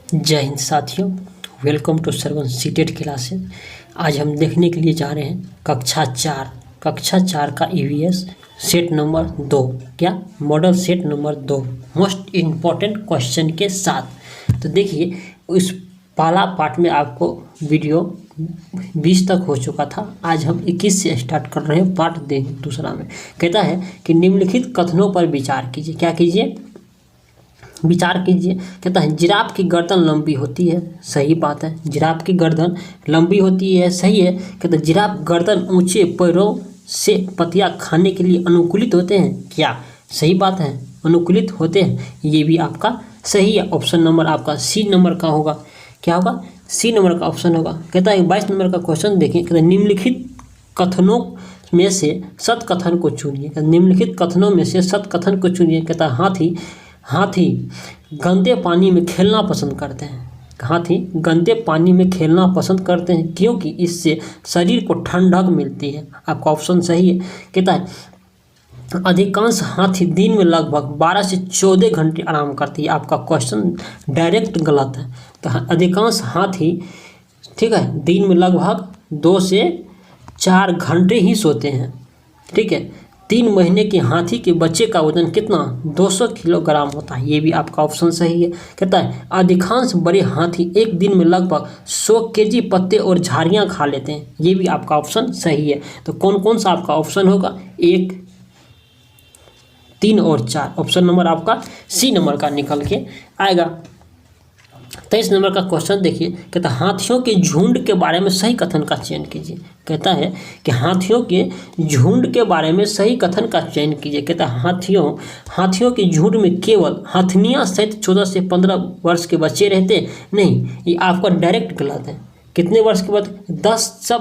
जय हिंद साथियों, welcome to Shravan CTET classes. आज हम देखने के लिए जा रहे हैं कक्षा चार का ईवीएस सेट नंबर 2, क्या model set number 2 most important question के साथ। तो देखिए, इस पहला पार्ट में आपको वीडियो 20 तक हो चुका था। आज हम 21 से स्टार्ट कर रहे हैं पार्ट दूसरा में। कहता है कि निम्नलिखित कथनों पर विचार कीजिए। क्या कीजिए? विचार कीजिए। कहता है जिराफ की गर्दन लंबी होती है, सही बात है। जिराफ की गर्दन लंबी होती है, सही है। कहता है जिराफ गर्दन ऊंचे पैरों से पत्तियां खाने के लिए अनुकूलित होते हैं, क्या सही बात है? अनुकूलित होते हैं, ये भी आपका सही है। ऑप्शन नंबर आपका सी नंबर का होगा। क्या होगा? सी नंबर का ऑप्शन होगा। कहता है 22 नंबर का क्वेश्चन देखिए। कहता है निम्नलिखित कथनों में से सत कथन को चुनिए। निम्नलिखित कथनों में से सत कथन को चुनिए। कहता है हाथी गंदे पानी में खेलना पसंद करते हैं। हाथी गंदे पानी में खेलना पसंद करते हैं क्योंकि इससे शरीर को ठंडक मिलती है। आपका ऑप्शन सही है। कहता है अधिकांश हाथी दिन में लगभग 12 से 14 घंटे आराम करती है। आपका क्वेश्चन डायरेक्ट गलत है। तो अधिकांश हाथी, ठीक है, दिन में लगभग 2 से 4 घंटे ही सोते हैं। ठीक है। 3 महीने के हाथी के बच्चे का वजन कितना? 200 किलोग्राम होता है। ये भी आपका ऑप्शन सही है। कहता है अधिकांश बड़े हाथी एक दिन में लगभग 100 केजी पत्ते और झाड़ियाँ खा लेते हैं। ये भी आपका ऑप्शन सही है। तो कौन कौन सा आपका ऑप्शन होगा? 1, 3 और 4। ऑप्शन नंबर आपका सी नंबर का निकल के आएगा। 23 नंबर का क्वेश्चन देखिए। कहता है हाथियों के झुंड के बारे में सही कथन का चयन कीजिए। कहता है कि हाथियों के झुंड के बारे में सही कथन का चयन कीजिए। कहता है हाथियों के झुंड में केवल हथनियाँ सहित 14 से 15 वर्ष के बच्चे रहते नहीं। ये आपका डायरेक्ट गलत है। कितने वर्ष के बाद? 10 से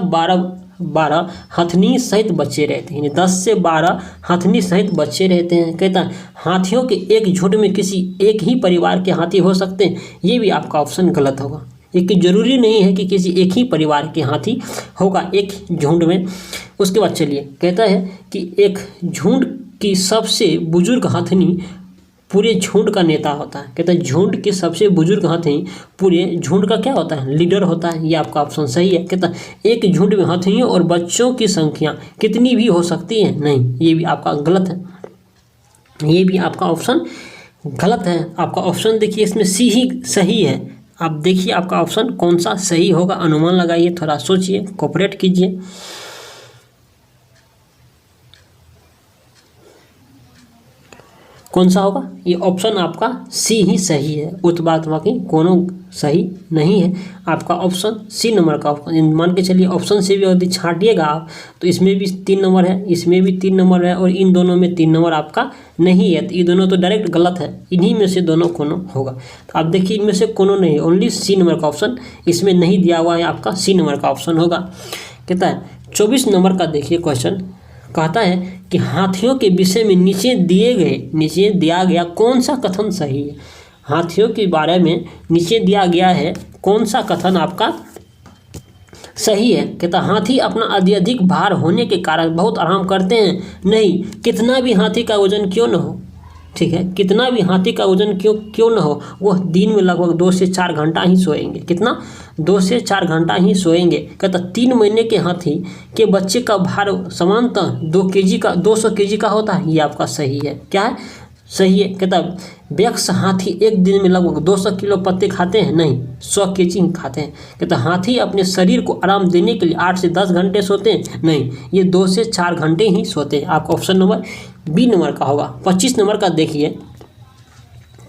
12 हथनी सहित बच्चे रहते हैं। 10 से 12 हथनी सहित बच्चे रहते हैं। कहता है हाथियों के एक झुंड में किसी एक ही परिवार के हाथी हो सकते हैं। ये भी आपका ऑप्शन गलत होगा। एक जरूरी नहीं है कि किसी एक ही परिवार के हाथी होगा एक झुंड में। उसके बाद चलिए, कहता है कि एक झुंड की सबसे बुजुर्ग हथनी पूरे झुंड का नेता होता है। कहता है झुंड के सबसे बुजुर्ग हथनी पूरे झुंड का क्या होता है? लीडर होता है। ये आपका ऑप्शन सही है। कहता है एक झुंड में हथनियों और बच्चों की संख्या कितनी भी हो सकती है? नहीं, ये भी आपका गलत है। ये भी आपका ऑप्शन गलत है। आपका ऑप्शन देखिए, इसमें सी ही सही है। आप देखिए आपका ऑप्शन कौन सा सही होगा, अनुमान लगाइए, थोड़ा सोचिए, कोऑपरेट कीजिए। कौन सा होगा? ये ऑप्शन आपका सी ही सही है। उत्पाद बाकी कोनो सही नहीं है। आपका ऑप्शन सी नंबर का ऑप्शन, मान के चलिए ऑप्शन से भी यदि छाटिएगा आप तो इसमें भी 3 नंबर है, इसमें भी 3 नंबर है और इन दोनों में 3 नंबर आपका नहीं है। तो ये दोनों तो डायरेक्ट गलत है। इन्हीं में से दोनों कोनो होगा। तो आप देखिए इनमें से कोनो नहीं, ओनली सी नंबर का ऑप्शन इसमें नहीं दिया हुआ है। आपका सी नंबर का ऑप्शन होगा। कहता है 24 नंबर का देखिए क्वेश्चन। कहता है कि हाथियों के विषय में नीचे दिया गया कौन सा कथन सही है? हाथियों के बारे में नीचे दिया गया है कौन सा कथन आपका सही है? कहता हाथी अपना अत्यधिक भार होने के कारण बहुत आराम करते हैं। नहीं, कितना भी हाथी का वजन क्यों न हो, ठीक है, कितना भी हाथी का वजन क्यों न हो, वह दिन में लगभग 2 से 4 घंटा ही सोएंगे। कितना? 2 से 4 घंटा ही सोएंगे। कहता 3 महीने के हाथी के बच्चे का भार सामान्यतः 200 केजी का होता है। ये आपका सही है। क्या है? सही है। कहता वयस्क हाथी एक दिन में लगभग 200 किलो पत्ते खाते हैं। नहीं, 100 केजी खाते हैं। कहता हाथी अपने शरीर को आराम देने के लिए 8 से 10 घंटे सोते हैं। नहीं, ये 2 से 4 घंटे ही सोते हैं। आपका ऑप्शन नंबर बी नंबर का होगा। 25 नंबर का देखिए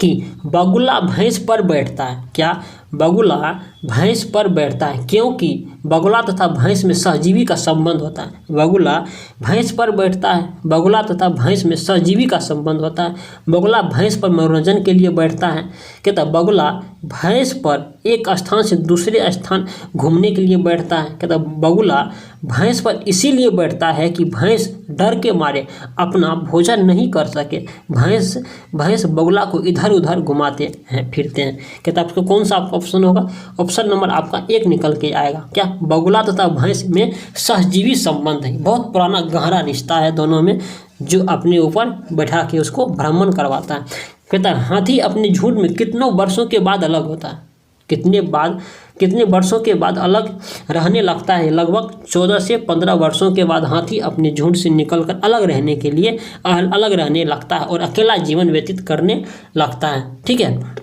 कि बगुला भैंस पर बैठता है। क्या? बगुला भैंस पर बैठता है क्योंकि बगुला तथा भैंस में सहजीवी का संबंध होता है। बगुला भैंस पर बैठता है। बगुला तथा भैंस में सहजीवी का संबंध होता है। बगुला भैंस पर मनोरंजन के लिए बैठता है। कहता बगुला भैंस पर एक स्थान से दूसरे स्थान घूमने के लिए बैठता है। कहता बगुला भैंस पर इसीलिए बैठता है कि भैंस डर के मारे अपना भोजन नहीं कर सके। भैंस बगुला को इधर उधर घुमाते हैं फिरते हैं। कहता आपको कौन सा आपका ऑप्शन होगा? ऑप्शन नंबर आपका 1 निकल के आएगा। क्या? बगुला तथा भैंस में सहजीवी संबंध है। बहुत पुराना गहरा रिश्ता है दोनों में, जो अपने ऊपर बैठा के उसको भ्रमण करवाता है। कहता है हाथी अपने झुंड में कितनों वर्षों के बाद अलग होता है। कितने वर्षों के बाद अलग रहने लगता है? लगभग 14 से 15 वर्षों के बाद हाथी अपने झुंड से निकलकर अलग रहने के लिए अलग रहने लगता है और अकेला जीवन व्यतीत करने लगता है। ठीक है,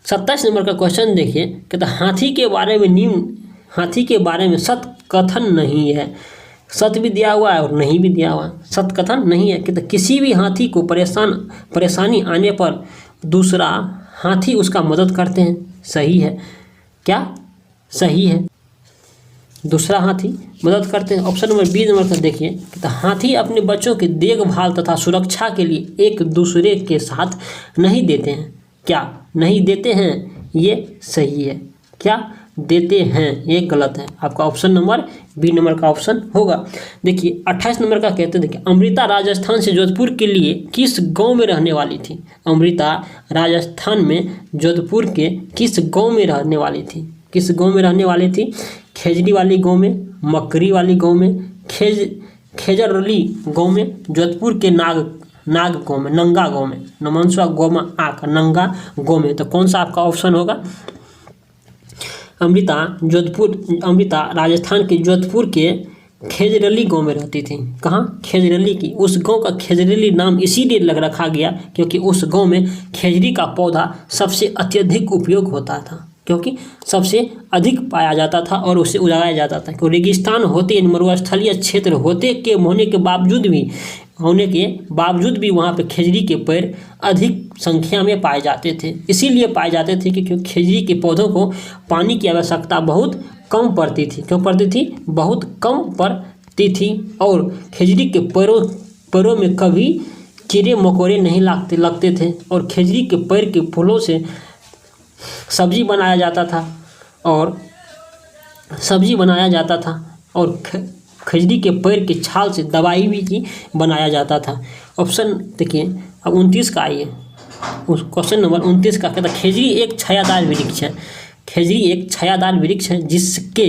27 नंबर का क्वेश्चन देखिए, कहता हाथी के बारे में सत कथन नहीं है। सत भी दिया हुआ है और नहीं भी दिया हुआ है। सत कथन नहीं है, कहता किसी भी हाथी को परेशानी आने पर दूसरा हाथी उसका मदद करते हैं। सही है, क्या सही है? दूसरा हाथी मदद करते हैं। ऑप्शन नंबर बी नंबर का देखिए, कहता हाथी अपने बच्चों की देखभाल तथा सुरक्षा के लिए एक दूसरे के साथ नहीं देते हैं। क्या नहीं देते हैं? ये सही है। क्या देते हैं? ये गलत है। आपका ऑप्शन नंबर बी नंबर का ऑप्शन होगा। देखिए 28 नंबर का कहते हैं, देखिए अमृता राजस्थान से जोधपुर के लिए किस गांव में रहने वाली थी? अमृता राजस्थान में जोधपुर के किस गांव में रहने वाली थी? किस गांव में रहने वाली थी? खेजड़ी वाली गांव में, मकरी वाली गांव में, खेजरली गांव में, जोधपुर के नाग गांव में, नंगा गांव में, नमनसुआ गोमा आक नंगा गांव में। तो कौन सा आपका ऑप्शन होगा? अमृता राजस्थान के जोधपुर के खेजरली गांव में रहती थी। कहाँ? खेजरली की। उस गांव का खेजरली नाम इसीलिए रखा गया क्योंकि उस गांव में खेजड़ी का पौधा सबसे अत्यधिक उपयोग होता था, क्योंकि सबसे अधिक पाया जाता था और उसे उगाया जाता था। क्योंकि रेगिस्तान होते, मरुस्थलीय क्षेत्र होने के बावजूद भी वहाँ पे खेजड़ी के पेड़ अधिक संख्या में पाए जाते थे। इसीलिए पाए जाते थे क्योंकि खेजड़ी के पौधों को पानी की आवश्यकता बहुत कम पड़ती थी। क्यों पड़ती थी? बहुत कम पड़ती थी। और खेजड़ी के पेड़ों में कभी कीड़े मकोड़े नहीं लगते थे और खेजड़ी के पेड़ के फूलों से सब्जी बनाया जाता था और खजड़ी के पेड़ की छाल से दवाई भी बनाया जाता था। ऑप्शन देखिए अब 29 का आइए, उस क्वेश्चन नंबर 29 का कहता खजड़ी एक छायादार वृक्ष है। खजड़ी एक छायादार वृक्ष है जिसके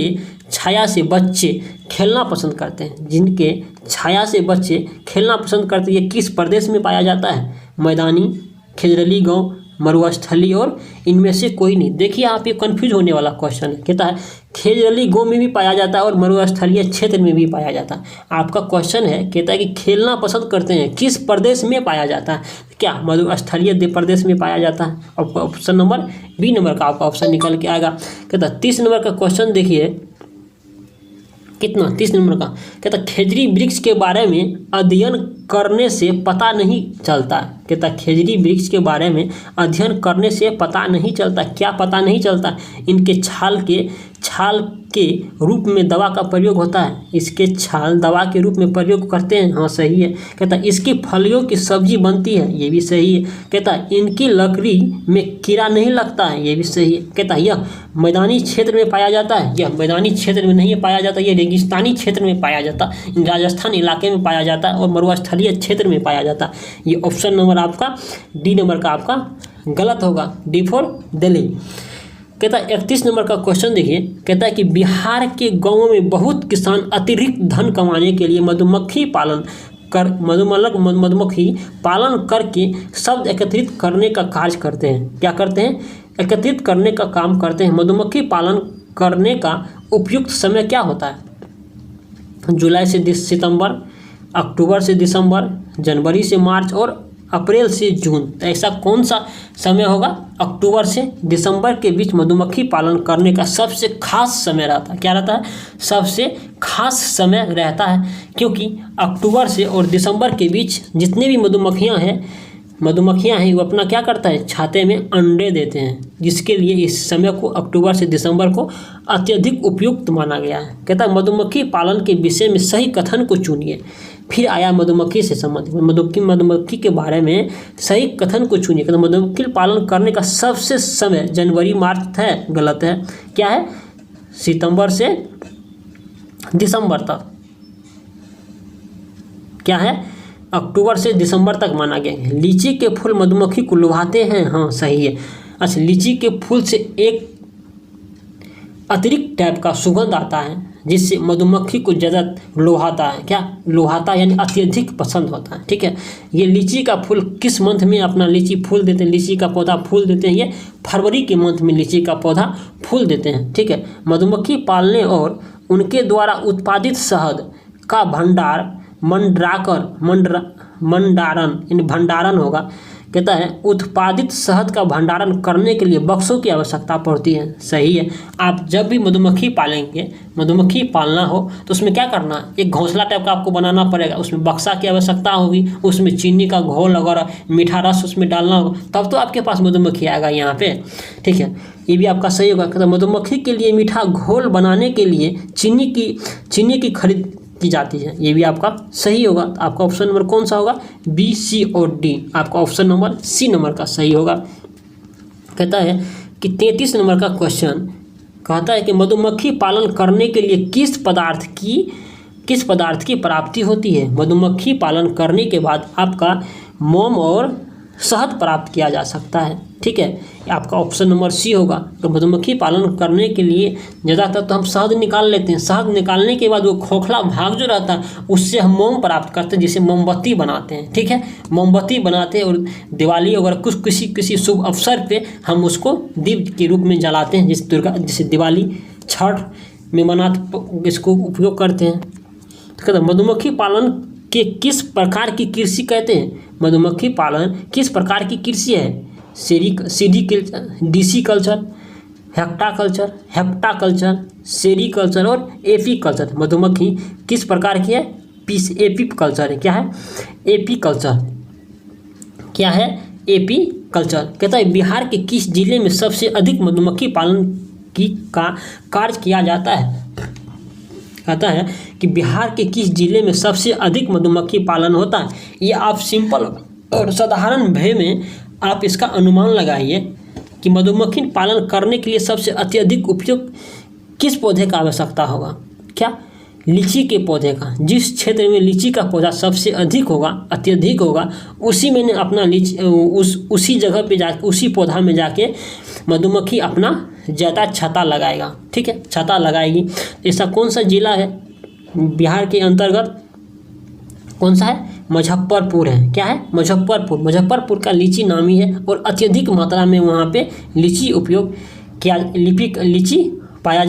छाया से बच्चे खेलना पसंद करते हैं। जिनके छाया से बच्चे खेलना पसंद करते हैं। ये किस प्रदेश में पाया जाता है? मैदानी, खेजरली गांव, मरुस्थली और इनमें से कोई नहीं। देखिए आप ये कंफ्यूज होने वाला क्वेश्चन है। कहता है खेजरली गांव में भी पाया जाता है और मरुस्थलीय क्षेत्र में भी पाया जाता है। आपका क्वेश्चन है, कहता है कि खेलना पसंद करते हैं किस प्रदेश में पाया जाता है? क्या मरुस्थलीय प्रदेश में पाया जाता है? ऑप्शन नंबर बी नंबर का आपका ऑप्शन निकल के आएगा। कहता 30 नंबर का क्वेश्चन देखिए, कितना 30 नंबर का कहता खेजड़ी वृक्ष के बारे में अध्ययन करने से पता नहीं चलता। कहता खेजड़ी वृक्ष के बारे में अध्ययन करने से पता नहीं चलता। क्या पता नहीं चलता? इनके छाल के रूप में दवा का प्रयोग होता है। इसके छाल दवा के रूप में प्रयोग करते हैं। हाँ सही है। कहता इसकी फलियों की सब्जी बनती है। ये भी सही है। कहता इनकी लकड़ी में कीड़ा नहीं लगता है। ये भी सही है। कहता यह मैदानी क्षेत्र में पाया जाता है। यह मैदानी क्षेत्र में नहीं पाया जाता, यह रेगिस्तानी क्षेत्र में पाया जाता, राजस्थान इलाके में पाया जाता है और मरुस्थलीय क्षेत्र में पाया जाता। ये ऑप्शन नंबर आपका डी नंबर का आपका गलत होगा। D for Delhi. कहता 31 नंबर का क्वेश्चन देखिए, कहता है कि बिहार के गांवों में बहुत किसान अतिरिक्त धन कमाने के लिए मधुमक्खी पालन करके शब्द एकत्रित करने का कार्य करते हैं। क्या करते हैं? एकत्रित करने का काम करते हैं। मधुमक्खी पालन करने का उपयुक्त समय क्या होता है? जुलाई से सितंबर, अक्टूबर से दिसंबर, जनवरी से मार्च और अप्रैल से जून। तो ऐसा कौन सा समय होगा? अक्टूबर से दिसंबर के बीच मधुमक्खी पालन करने का सबसे खास समय रहता है। क्या रहता है? सबसे खास समय रहता है, क्योंकि अक्टूबर से और दिसंबर के बीच जितने भी मधुमक्खियां हैं वो अपना क्या करता है? छाते में अंडे देते हैं, जिसके लिए इस समय को अक्टूबर से दिसंबर को अत्यधिक उपयुक्त माना गया है। कहता है मधुमक्खी पालन के विषय में सही कथन को चुनिए। फिर आया मधुमक्खी से संबंधित मधुमक्खी के बारे में सही कथन को चुनिए। कहता मधुमक्खी पालन करने का सबसे समय जनवरी मार्च है। गलत है। क्या है? सितंबर से दिसंबर तक। क्या है? अक्टूबर से दिसंबर तक माना गया है। लीची के फूल मधुमक्खी को लुभाते हैं। हाँ सही है। अच्छा, लीची के फूल से एक अतिरिक्त टाइप का सुगंध आता है जिससे मधुमक्खी को ज़्यादा लोहाता है। क्या लोहाता यानी अत्यधिक पसंद होता है। ठीक है, ये लीची का फूल किस मंथ में अपना लीची फूल देते हैं, लीची का पौधा फूल देते हैं, ये फरवरी के मंथ में लीची का पौधा फूल देते हैं। ठीक है, मधुमक्खी पालने और उनके द्वारा उत्पादित शहद का भंडार मंडारण यानी भंडारण होगा। कहता है उत्पादित शहद का भंडारण करने के लिए बक्सों की आवश्यकता पड़ती है। सही है, आप जब भी मधुमक्खी पालेंगे, मधुमक्खी पालना हो तो उसमें क्या करना है, एक घोंसला टाइप का आपको बनाना पड़ेगा, उसमें बक्सा की आवश्यकता होगी, उसमें चीनी का घोल वगैरह मीठा रस उसमें डालना होगा, तब तो आपके पास मधुमक्खी आएगा यहाँ पे। ठीक है, ये भी आपका सही होगा। कहता मधुमक्खी के लिए मीठा घोल बनाने के लिए चीनी की खरीद की जाती है, ये भी आपका सही होगा। तो आपका ऑप्शन नंबर कौन सा होगा, बी, सी और डी, आपका ऑप्शन नंबर सी नंबर का सही होगा। कहता है कि 33 नंबर का क्वेश्चन कहता है कि मधुमक्खी पालन करने के लिए किस पदार्थ की प्राप्ति होती है। मधुमक्खी पालन करने के बाद आपका मोम और शहद प्राप्त किया जा सकता है। ठीक है, आपका ऑप्शन नंबर सी होगा। तो मधुमक्खी पालन करने के लिए ज़्यादातर तो हम शहद निकाल लेते हैं, शहद निकालने के बाद वो खोखला भाग जो रहता है उससे हम मोम प्राप्त करते हैं, जिसे मोमबत्ती बनाते हैं। ठीक है, मोमबत्ती बनाते हैं और दिवाली अगर किसी शुभ अवसर पे हम उसको दीप के रूप में जलाते हैं, जैसे दिवाली छठ में इसको उपयोग करते हैं। तो कहते हैं मधुमक्खी पालन के किस प्रकार की कृषि कहते हैं। मधुमक्खी पालन किस प्रकार की कृषि है, डीसी कल्चर, हेप्टाकल्चर, सेरीकल्चर और एपीकल्चर। मधुमक्खी किस प्रकार की है, एपीकल्चर है। क्या है, एपीकल्चर। क्या है, एपीकल्चर। कहता है बिहार के किस जिले में सबसे अधिक मधुमक्खी पालन का कार्य किया जाता है। कहता है कि बिहार के किस जिले में सबसे अधिक मधुमक्खी पालन होता है। ये आप सिंपल और साधारण वे में आप इसका अनुमान लगाइए कि मधुमक्खी पालन करने के लिए सबसे अत्यधिक उपयोग किस पौधे का आवश्यकता होगा। क्या, लीची के पौधे का। जिस क्षेत्र में लीची का पौधा सबसे अधिक होगा, अत्यधिक होगा, उसी में अपना उसी जगह पे जाके, उसी पौधा में जाके मधुमक्खी अपना ज़्यादा छत्ता लगाएगा। ठीक है, छत्ता लगाएगी। ऐसा कौन सा जिला है बिहार के अंतर्गत, कौन सा है, मुजफ्फरपुर है। क्या है, मुजफ्फरपुर का लीची नामी है और अत्यधिक मात्रा में वहाँ पे लीची उपयोग किया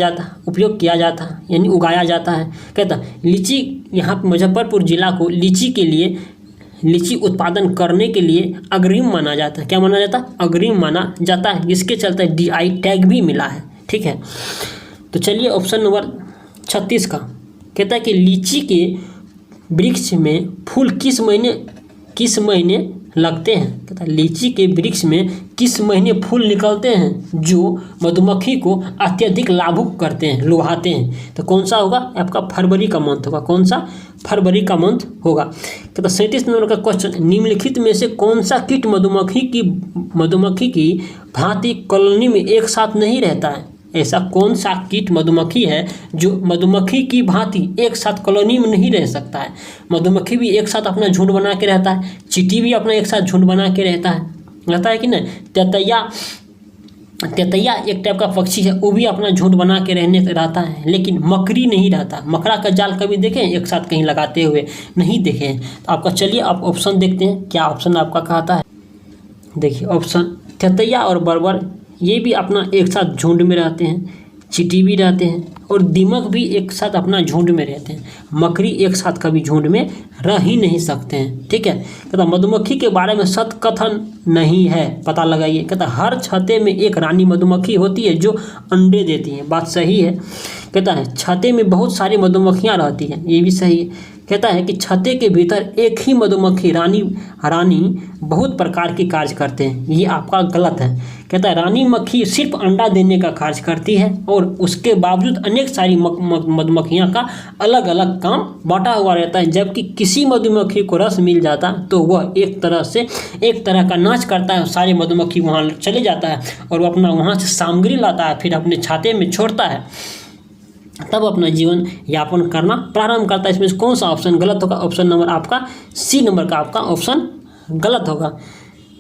जाता है यानी उगाया जाता है। कहता लीची यहाँ पे मुजफ्फरपुर जिला को लीची उत्पादन करने के लिए अग्रिम माना जाता है। क्या माना जाता है, अग्रिम माना जाता है, जिसके चलते DI टैग भी मिला है। ठीक है, तो चलिए ऑप्शन नंबर 36 का कहता है कि लीची के वृक्ष में फूल किस महीने लगते हैं। कहता है लीची के वृक्ष में किस महीने फूल निकलते हैं जो मधुमक्खी को अत्यधिक लाभुक करते हैं, लुभाते हैं। तो कौन सा होगा, आपका फरवरी का मंथ होगा। कौन सा, फरवरी का मंथ होगा। कहता 37 नंबर का क्वेश्चन, निम्नलिखित में से कौन सा कीट मधुमक्खी की भांति कॉलोनी में एक साथ नहीं रहता है। ऐसा कौन सा कीट मधुमक्खी है जो मधुमक्खी की भांति एक साथ कॉलोनी में नहीं रह सकता है। मधुमक्खी भी एक साथ अपना झुंड बना के रहता है, चींटी भी अपना एक साथ झुंड बना के रहता है कि नहीं। तेतैया एक टाइप का पक्षी है, वो भी अपना झुंड बना के रहता है, लेकिन मकड़ी नहीं रहता। मकड़ा का जाल कभी देखें एक साथ कहीं लगाते हुए, नहीं देखे हैं। तो आपका चलिए आप ऑप्शन देखते हैं, क्या ऑप्शन आपका कहता है। देखिए ऑप्शन, तेतैया और बरबर ये भी अपना एक साथ झुंड में रहते हैं, चींटी भी रहते हैं और दीमक भी एक साथ अपना झुंड में रहते हैं। मकड़ी एक साथ कभी झुंड में रह ही नहीं सकते हैं। ठीक है, कहता मधुमक्खी के बारे में सत कथन नहीं है, पता लगाइए। कहता हर छत्ते में एक रानी मधुमक्खी होती है जो अंडे देती है, बात सही है। कहता है छत्ते में बहुत सारी मधुमक्खियाँ रहती हैं, ये भी सही है। कहता है कि छत्ते के भीतर एक ही मधुमक्खी रानी बहुत प्रकार के कार्य करते हैं, ये आपका गलत है। कहता है रानी मक्खी सिर्फ अंडा देने का कार्य करती है और उसके बावजूद अनेक सारी मधुमक्खियाँ का अलग अलग काम बांटा हुआ रहता है। जबकि किसी मधुमक्खी को रस मिल जाता तो वह एक तरह का नाच करता है, सारे मधुमक्खी वहाँ चले जाता है और वो अपना वहाँ से सामग्री लाता है, फिर अपने छाते में छोड़ता है, तब अपना जीवन यापन करना प्रारंभ करता है। इसमें कौन सा ऑप्शन गलत होगा, ऑप्शन नंबर आपका सी नंबर का आपका ऑप्शन गलत होगा।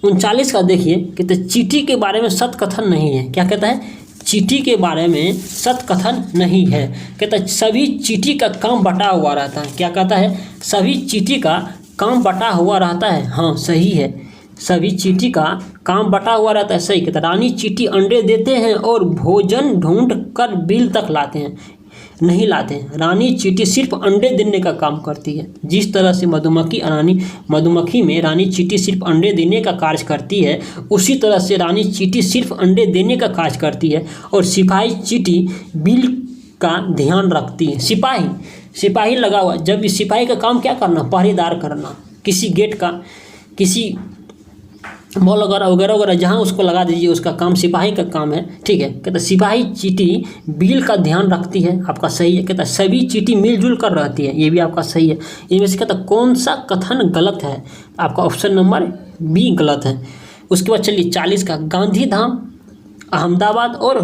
39 का देखिए, कहते चींटी के बारे में सत कथन नहीं है। क्या कहता है, चींटी के बारे में सत्य कथन नहीं है। कहता है सभी चींटी का काम बटा हुआ रहता है। क्या कहता है? सभी चींटी का काम बटा हुआ रहता है। हाँ सही है, सभी चींटी का काम बटा हुआ रहता है, सही। कहता है रानी चींटी अंडे देते हैं और भोजन ढूंढ कर बिल तक लाते हैं, नहीं लाते हैं। रानी चींटी सिर्फ अंडे देने का काम करती है। जिस तरह से मधुमक्खी में रानी चींटी सिर्फ अंडे देने का कार्य करती है, उसी तरह से रानी चींटी सिर्फ अंडे देने का कार्य करती है। और सिपाही चींटी बिल का ध्यान रखती है। सिपाही लगा हुआ, जब इस सिपाही का काम क्या करना? पहरेदार करना, किसी गेट का, किसी मॉल वगैरह जहाँ उसको लगा दीजिए, उसका काम सिपाही का काम है, ठीक है। कहता है सिपाही चींटी बिल का ध्यान रखती है, आपका सही है। कहता है सभी चींटी मिलजुल कर रहती है, ये भी आपका सही है। इनमें से कहता है कौन सा कथन गलत है? आपका ऑप्शन नंबर बी गलत है। उसके बाद चलिए 40 का, गांधीधाम अहमदाबाद और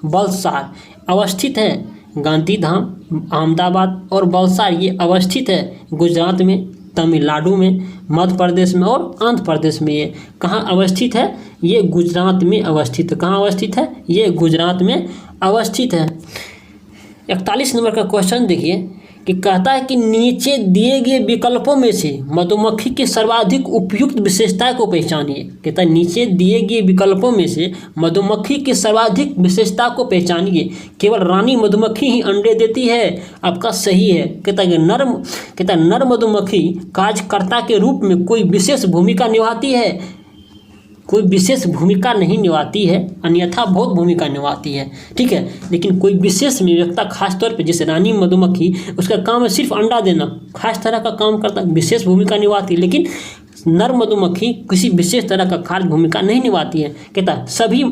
वलसाड अवस्थित है। गांधीधाम अहमदाबाद और वलसाड ये अवस्थित है गुजरात में, तमिलनाडु में, मध्य प्रदेश में और आंध्र प्रदेश में। ये कहाँ अवस्थित है? ये गुजरात में अवस्थित है। कहाँ अवस्थित है? ये गुजरात में अवस्थित है। 41 नंबर का क्वेश्चन देखिए कि कहता है कि नीचे दिए गए विकल्पों में से मधुमक्खी की सर्वाधिक उपयुक्त विशेषता को पहचानिए। कहता है नीचे दिए गए विकल्पों में से मधुमक्खी की सर्वाधिक विशेषता को पहचानिए। केवल रानी मधुमक्खी ही अंडे देती है, आपका सही है। कहता है नर मधुमक्खी कार्यकर्ता के रूप में कोई विशेष भूमिका निभाती है, कोई विशेष भूमिका नहीं निभाती है, अन्यथा बहुत भूमिका निभाती है, ठीक है। लेकिन कोई विशेष नियोक्ता खास तौर पे, जैसे रानी मधुमक्खी, उसका काम है सिर्फ अंडा देना, खास तरह का काम करता, विशेष भूमिका निभाती है। लेकिन नर मधुमक्खी किसी विशेष तरह का खास भूमिका नहीं निभाती है। कहता है सभी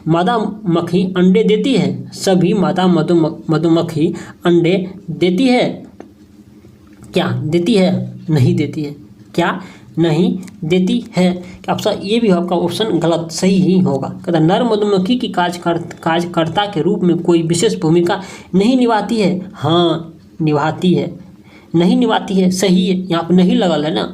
मादा मक्खी अंडे देती है, सभी मादा मधुमक्खी अंडे देती है। क्या देती है? नहीं देती है। क्या नहीं देती है? ऑप्शन ये भी आपका ऑप्शन गलत, सही ही होगा। कहता नर मधुमक्खी की कार्यकर्ता के रूप में कोई विशेष भूमिका नहीं निभाती है। हाँ निभाती है, नहीं निभाती है, सही है। यहाँ पर नहीं लगल है ना,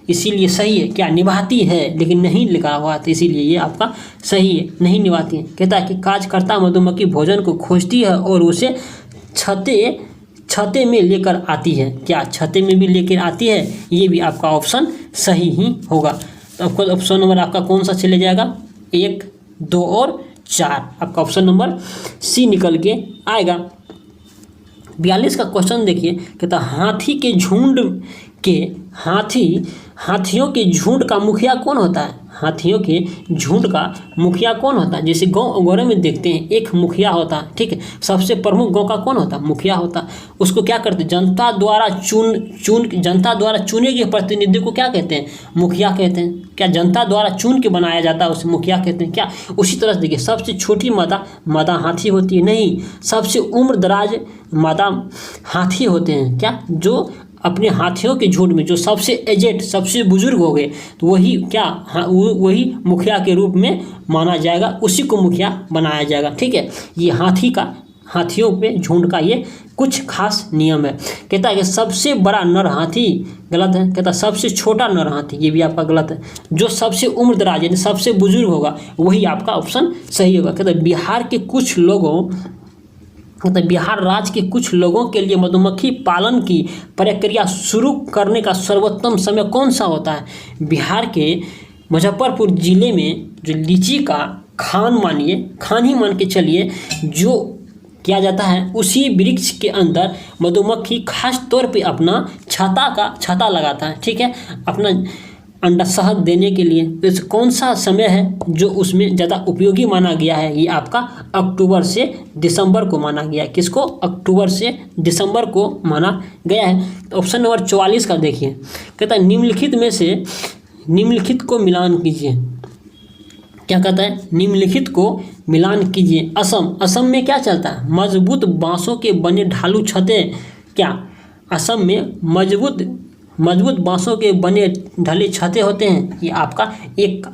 इसीलिए सही है। क्या निभाती है, लेकिन नहीं लिखा हुआ था, इसीलिए ये आपका सही है, नहीं निभाती है। कहता है कि कार्यकर्ता मधुमक्खी भोजन को खोजती है और उसे छत्ते में लेकर आती है। क्या छत्ते में भी लेकर आती है? ये भी आपका ऑप्शन सही ही होगा। तो आपका ऑप्शन नंबर आपका कौन सा चले जाएगा? 1, 2 और 4, आपका ऑप्शन नंबर सी निकल के आएगा। 42 का क्वेश्चन देखिए। कहता हाथियों के झुंड का मुखिया कौन होता है? हाथियों के झुंड का मुखिया कौन होता है? जैसे गांव वगैरह में देखते हैं एक मुखिया होता है, ठीक है। सबसे प्रमुख गांव का कौन होता है? मुखिया होता है। उसको क्या करते हैं? जनता द्वारा चुने गए प्रतिनिधि को क्या कहते हैं? मुखिया कहते हैं। क्या जनता द्वारा चुन के बनाया जाता है उसे मुखिया कहते हैं क्या? उसी तरह से देखिए सबसे छोटी मादा हाथी होती है, नहीं, सबसे उम्र दराज मादा हाथी होते हैं। क्या? जो अपने हाथियों के झुंड में जो सबसे एजेड, सबसे बुजुर्ग हो गए, तो वही क्या, वही मुखिया के रूप में माना जाएगा, उसी को मुखिया बनाया जाएगा, ठीक है। ये हाथियों पे झुंड का ये कुछ खास नियम है। कहता है कि सबसे बड़ा नर हाथी, गलत है। कहता है सबसे छोटा नर हाथी, ये भी आपका गलत है। जो सबसे उम्र दराज यानी सबसे बुजुर्ग होगा वही आपका ऑप्शन सही होगा। कहता है बिहार राज्य के कुछ लोगों के लिए मधुमक्खी पालन की प्रक्रिया शुरू करने का सर्वोत्तम समय कौन सा होता है? बिहार के मुजफ्फरपुर जिले में जो लीची का खान ही मान के चलिए, जो किया जाता है, उसी वृक्ष के अंदर मधुमक्खी खास तौर पे अपना छत्ता लगाता है, ठीक है, अपना अंडा शहद देने के लिए। तो कौन सा समय है जो उसमें ज़्यादा उपयोगी माना गया है? ये आपका अक्टूबर से दिसंबर को माना गया है। किसको? अक्टूबर से दिसंबर को माना गया है। तो ऑप्शन नंबर 44 का देखिए। कहता है निम्नलिखित में से निम्नलिखित को मिलान कीजिए। क्या कहता है? निम्नलिखित को मिलान कीजिए। असम में क्या चलता है? मजबूत बांसों के बने ढालू छतें। क्या असम में मजबूत बांसों के बने ढले छतें होते हैं? ये आपका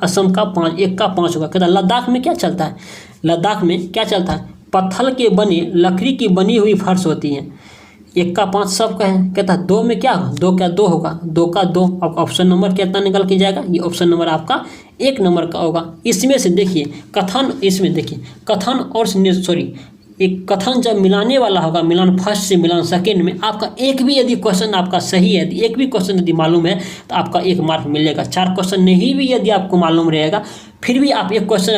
असम का 5 होगा। कहता है लद्दाख में क्या चलता है? लद्दाख में क्या चलता है? पत्थर के बने लकड़ी की बनी हुई फर्श होती हैं। 1 का 5 सबका है। कहता है 2 में क्या होगा, 2 क्या 2 होगा, 2 का 2। अब ऑप्शन नंबर कितना निकल के जाएगा, ये ऑप्शन नंबर आपका 1 नंबर का होगा। इसमें से देखिए कथन, इसमें देखिए कथन और सॉरी एक कथन जब मिलाने वाला होगा, मिलान फर्स्ट से मिलान सेकेंड में, आपका एक भी यदि क्वेश्चन आपका सही है, एक भी क्वेश्चन यदि मालूम है तो आपका 1 मार्क मिलेगा। 4 क्वेश्चन नहीं भी यदि आपको मालूम रहेगा, फिर भी आप एक क्वेश्चन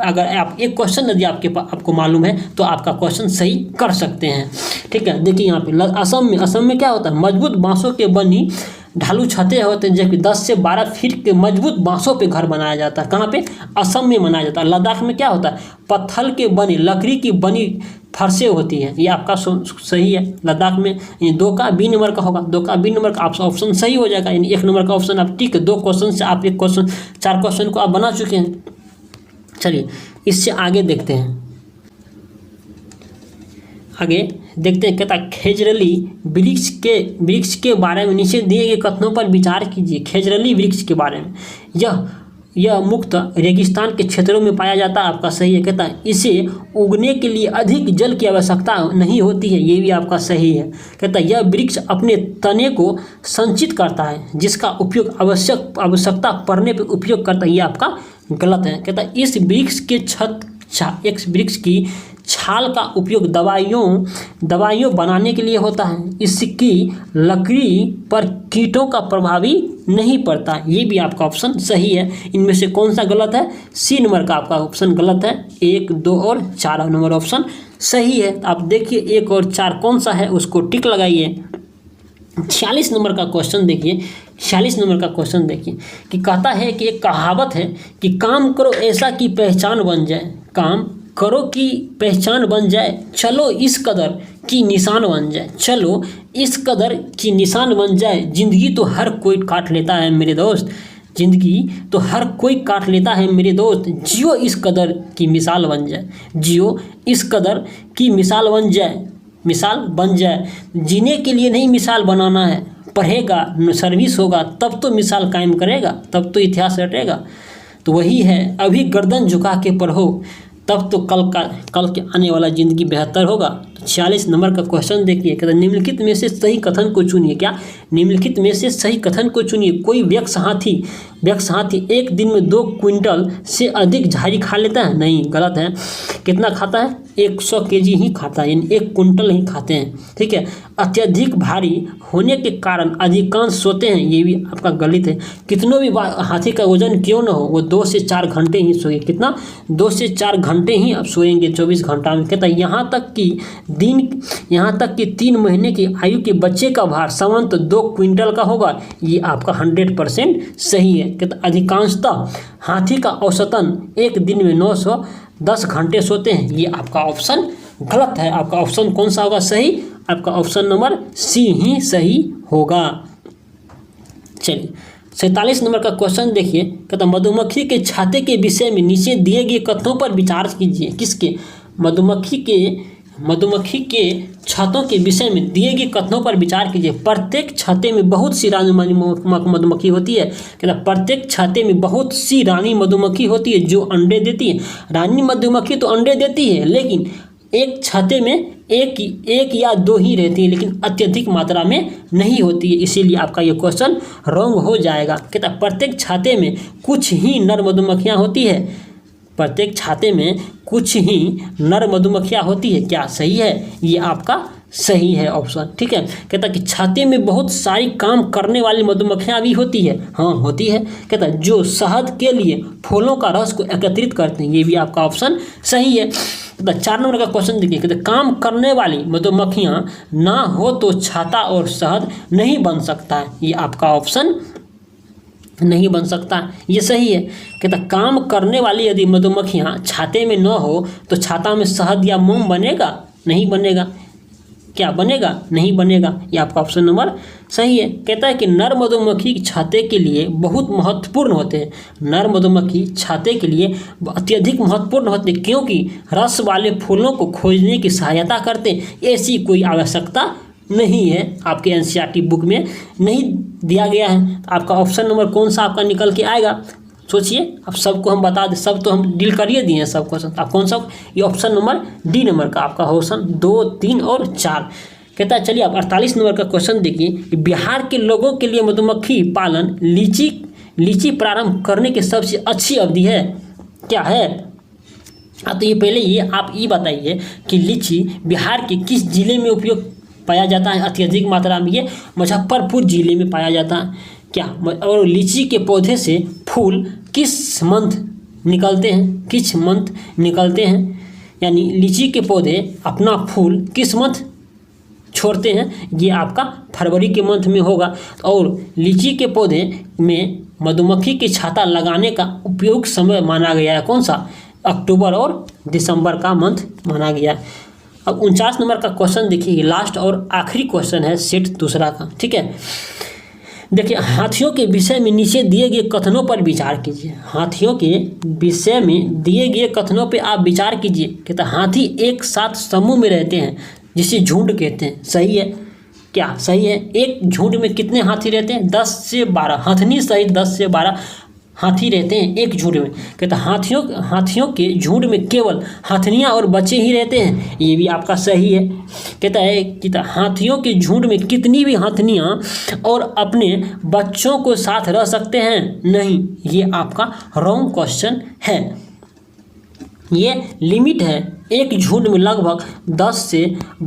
अगर आप एक क्वेश्चन यदि आपको मालूम है तो आपका क्वेश्चन सही कर सकते हैं। ठीक है, देखिए यहाँ पे असम में क्या होता है, मजबूत बांसों के बनी ढालू छतें होते हैं, जबकि 10 से 12 फीट के मजबूत बांसों पे घर बनाया जाता है। कहाँ पे, असम में बनाया जाता है। लद्दाख में क्या होता है, पत्थर के बनी, लकड़ी की बनी फर्शें होती हैं। ये आपका सही है। लद्दाख में 2 का बी नंबर का होगा, 2 का बी नंबर का आपका ऑप्शन सही हो जाएगा। यानी 1 नंबर का ऑप्शन आप ठीक है, 2 क्वेश्चन से आप 1 क्वेश्चन 4 क्वेश्चन को आप बना चुके हैं। चलिए इससे आगे देखते हैं, आगे देखते हैं। कहता खेजरली वृक्ष के बारे में नीचे दिए गए कथनों पर विचार कीजिए। खेजरली वृक्ष के बारे में, यह मुक्त रेगिस्तान के क्षेत्रों में पाया जाता है, आपका सही है। कहता है इसे उगने के लिए अधिक जल की आवश्यकता नहीं होती है, ये भी आपका सही है। कहता है यह वृक्ष अपने तने को संचित करता है, जिसका उपयोग आवश्यकता पड़ने पर उपयोग करता है, ये आपका गलत है। कहता है इस वृक्ष की छाल का उपयोग दवाइयों बनाने के लिए होता है। इसकी लकड़ी पर कीटों का प्रभावी नहीं पड़ता, ये भी आपका ऑप्शन सही है। इनमें से कौन सा गलत है, सी नंबर का आपका ऑप्शन गलत है। 1, 2 और 4 नंबर ऑप्शन सही है। आप देखिए 1 और 4 कौन सा है, उसको टिक लगाइए। 46 नंबर का क्वेश्चन देखिए, 46 नंबर का क्वेश्चन देखिए कि कहता है कि एक कहावत है कि काम करो ऐसा कि पहचान बन जाए, काम करो कि पहचान बन जाए, चलो इस कदर की निशान बन जाए, चलो इस कदर की निशान बन जाए। जिंदगी तो हर कोई काट लेता है मेरे दोस्त, जिंदगी तो हर कोई काट लेता है मेरे दोस्त, जियो इस कदर की मिसाल बन जाए, जियो इस कदर की मिसाल बन जाए। जीने के लिए नहीं मिसाल बनाना है, पढ़ेगा सर्विस होगा तब तो मिसाल कायम करेगा, तब तो इतिहास रटेगा। तो वही है, अभी गर्दन झुका के पढ़ो, तब तो कल के आने वाला ज़िंदगी बेहतर होगा। तो 46 नंबर का क्वेश्चन देखिए, कहते निम्नलिखित में से सही कथन को चुनिए। क्या, निम्नलिखित में से सही कथन को चुनिए। कोई व्यक्ष हाथी एक दिन में 2 क्विंटल से अधिक झाड़ी खा लेता है, नहीं, गलत है। कितना खाता है, 100 केजी ही खाता है, यानी 1 क्विंटल ही खाते हैं। ठीक है, अत्यधिक भारी होने के कारण अधिकांश सोते हैं, ये भी आपका गलत है। कितनों भी हाथी का वजन क्यों ना हो, वो 2 से 4 घंटे ही सोए। कितना, 2 से 4 घंटे ही अब सोएंगे 24 घंटा में। कहता है यहाँ तक कि 3 महीने की आयु के बच्चे का भार सामान्यतः 2 क्विंटल का होगा, ये आपका 100% सही है। कहता अधिकांशतः हाथी का औसतन एक दिन में 910 घंटे सोते हैं, ये आपका ऑप्शन गलत है। आपका ऑप्शन कौन सा होगा सही, आपका ऑप्शन नंबर सी ही सही होगा। चलिए 47 नंबर का क्वेश्चन देखिए, कहता मधुमक्खी के छाते के विषय में नीचे दिए गए कथनों पर विचार कीजिए। किसके, मधुमक्खी के छातों के विषय में दिए गए कथनों पर विचार कीजिए। प्रत्येक छाते में बहुत सी रानी मधुमक्खी होती है। कहता प्रत्येक छाते में बहुत सी रानी मधुमक्खी होती है जो अंडे देती है। रानी मधुमक्खी तो अंडे देती है, लेकिन एक छाते में एक या 2 ही रहती है, लेकिन अत्यधिक मात्रा में नहीं होती है, इसीलिए आपका ये क्वेश्चन रॉन्ग हो जाएगा। कहता प्रत्येक छाते में कुछ ही नर मधुमक्खियाँ होती है, प्रत्येक छाते में कुछ ही नर मधुमक्खियाँ होती है। क्या सही है, ये आपका सही है ऑप्शन। ठीक है, कहता कि छाते में बहुत सारी काम करने वाली मधुमक्खियाँ भी होती है, हाँ होती है। कहता जो शहद के लिए फूलों का रस को एकत्रित करते हैं, ये भी आपका ऑप्शन सही है। कहता 4 नंबर का क्वेश्चन देखिए, कहते काम करने वाली मधुमक्खियाँ ना हो तो छाता और शहद नहीं बन सकता है, ये आपका ऑप्शन नहीं बन सकता, ये सही है। कहता काम करने वाली यदि मधुमक्खियाँ छाते में न हो तो छाता में शहद या मोम बनेगा, नहीं बनेगा। क्या बनेगा, नहीं बनेगा, ये आपका ऑप्शन नंबर सही है। कहता है कि नर मधुमक्खी छाते के लिए बहुत महत्वपूर्ण होते हैं, नर मधुमक्खी छाते के लिए अत्यधिक महत्वपूर्ण होते हैं, क्योंकि रस वाले फूलों को खोजने की सहायता करते हैं। ऐसी कोई आवश्यकता नहीं है, आपके एनसीईआरटी बुक में नहीं दिया गया है। आपका ऑप्शन नंबर कौन सा आपका निकल के आएगा, सोचिए। अब सबको हम बता दें, सब तो हम डील करिए दिए हैं सब क्वेश्चन, आप कौन सा, ये ऑप्शन नंबर डी नंबर का आपका ऑप्शन 2, 3 और 4। कहता है चलिए आप 48 नंबर का क्वेश्चन देखिए कि बिहार के लोगों के लिए मधुमक्खी पालन लीची प्रारंभ करने की सबसे अच्छी अवधि है, क्या है? तो ये पहले ये आप ये बताइए कि लीची बिहार के किस जिले में उपयोग पाया जाता है अत्यधिक मात्रा में? ये मुजफ्फरपुर जिले में पाया जाता है क्या? और लीची के पौधे से फूल किस मंथ निकलते हैं? यानी लीची के पौधे अपना फूल किस मंथ छोड़ते हैं? ये आपका फरवरी के मंथ में होगा। और लीची के पौधे में मधुमक्खी की छाता लगाने का उपयोग समय माना गया है कौन सा? अक्टूबर और दिसंबर का मंथ माना गया। अब 49 नंबर का क्वेश्चन देखिए, लास्ट और आखिरी क्वेश्चन है सेट दूसरा का, ठीक है। देखिए, हाथियों के विषय में नीचे दिए गए कथनों पर विचार कीजिए। हाथियों के विषय में दिए गए कथनों पर आप विचार कीजिए। कहता हाथी एक साथ समूह में रहते हैं जिसे झुंड कहते हैं, सही है क्या? सही है। एक झुंड में कितने हाथी रहते हैं? 10 से 12 हथनी सहित 10 से 12 हाथी रहते हैं एक झुंड में। कहता हाथियों के झुंड में केवल हथनियाँ और बच्चे ही रहते हैं, ये भी आपका सही है। कहता है कि हाथियों के झुंड में कितनी भी हथनियाँ और अपने बच्चों को साथ रह सकते हैं? नहीं, ये आपका रॉन्ग क्वेश्चन है। ये लिमिट है, एक झुंड में लगभग 10 से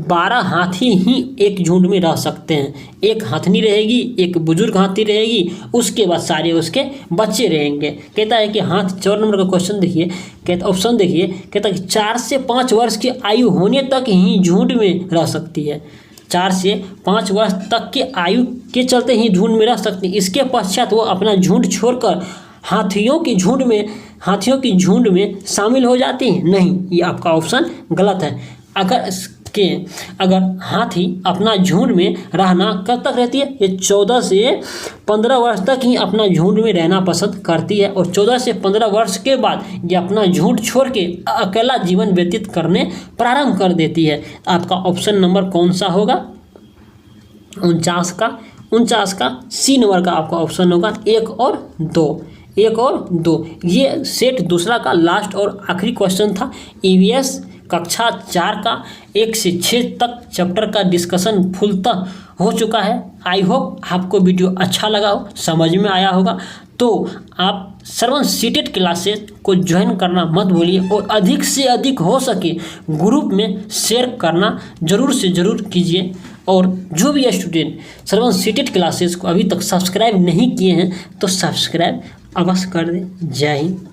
12 हाथी ही एक झुंड में रह सकते हैं। एक हथनी रहेगी, एक बुजुर्ग हाथी रहेगी, उसके बाद सारे उसके बच्चे रहेंगे। कहता है कि 4 नंबर का क्वेश्चन देखिए, कहता ऑप्शन देखिए, कहता है कि 4 से 5 वर्ष की आयु होने तक ही झुंड में रह सकती है। 4 से 5 वर्ष तक के आयु के चलते ही झुंड में रह सकती है। इसके पश्चात वो अपना झुंड छोड़कर हाथियों की झुंड में शामिल हो जाती हैं। नहीं, ये आपका ऑप्शन गलत है। अगर हाथी अपना झुंड में रहना कब तक रहती है? ये 14 से 15 वर्ष तक ही अपना झुंड में रहना पसंद करती है और 14 से 15 वर्ष के बाद ये अपना झुंड छोड़ के अकेला जीवन व्यतीत करने प्रारंभ कर देती है। आपका ऑप्शन नंबर कौन सा होगा? 49 का सी नंबर का आपका ऑप्शन होगा 1 और 2। ये सेट दूसरा का लास्ट और आखिरी क्वेश्चन था। ईवीएस कक्षा 4 का 1 से 6 तक चैप्टर का डिस्कशन फुलतः हो चुका है। आई होप आपको वीडियो अच्छा लगा हो, समझ में आया होगा। तो आप श्रवण सीटेट क्लासेस को ज्वाइन करना मत भूलिए और अधिक से अधिक हो सके ग्रुप में शेयर करना ज़रूर से ज़रूर कीजिए। और जो भी स्टूडेंट श्रवण सीटेट क्लासेस को अभी तक सब्सक्राइब नहीं किए हैं तो सब्सक्राइब अवश्य कर दें। जय हिंद।